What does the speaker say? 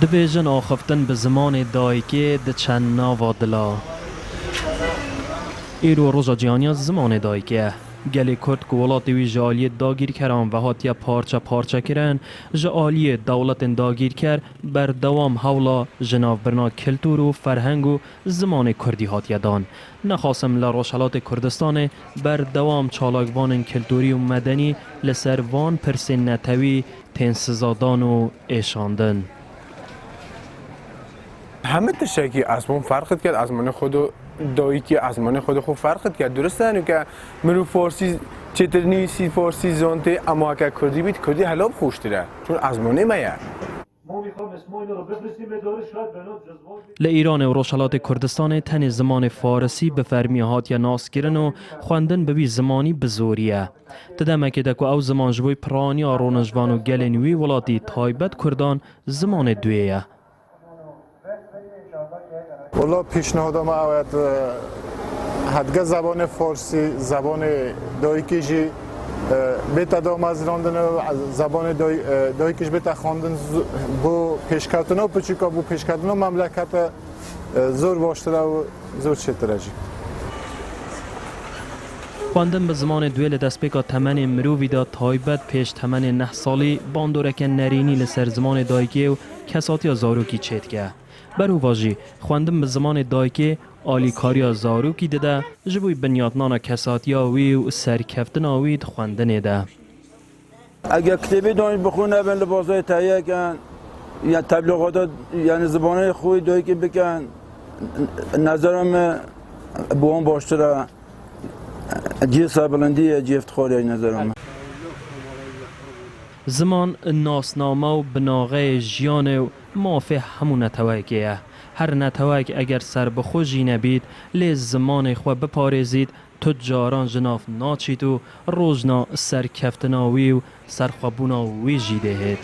دبیجن آخفتن به زمان دایکه ده چند ناوا دلا ایرو روژا جیانی زمان دایکه گلی کرد که ولات وی جالی داگیر کران و هاتیا پارچه پارچه کرن جالی دولت داگیر کر بر دوام حولا جناف برنا کلتور و فرهنگ و زمان کردی هاتیا دان نخواستم لروشالات کردستان بر دوام چالاکوان کلتوری و مدنی لسروان پرسین نتوی تنسزادان و ایشاندن همه تشکی ازمون فرقت کرد ازمان خود دایی که ازمان خود خوب فرقت کرد درسته نه که مرو فارسی چطور نیستی فارسی زانته اما اگر کردی بیت کردی حلاب خوشتره چون ازمانه میه لایران و روشالات کردستان تن زمان فارسی به فرمیهات یا ناس گیرن و خواندن ببی زمانی بزوریه تدمه که دکو او زمان جوی پرانی آرونجوان و گلنوی ولاتی تایبت کردان زمان دویه والا پیشنهادم اوید حدگه زبان فارسی زبان دایکیجی بیت دام از راندن زبان دایکیج بیت خواندن بو پیشکردن و پچیکا بو پیشکردن مملکت زور باشتره و زور چترجی خواندن به زمان دویل دست پیکا تمن مرووی دا تایبت پیش تمن 9 سالی باندورک نرینی لسر زمان دایکی و کساتی زاروکی چید که برو واجی خواندن به زمان دایکی آلیکاریا زاروکی داده جبوی بنیادنان کساتی وی و سرکفتن آوید خواندن ده اگر کتابی دانش بخونه بین لباسای تهیه کن یا تبلیغات یعنی زبانه خوبی دایکی بکن نظرم بوان باشتره جی سابلندی جی افتخاری نظرم زمان ناسنامه و بناغه جیان و مافه همون نتوکیه هر نتوک اگر سر بخوشی نبید لیز زمان خواه بپارزید تجاران جناف ناچید و روزنا سرکفتناوی و سرخوابوناوی جیده هید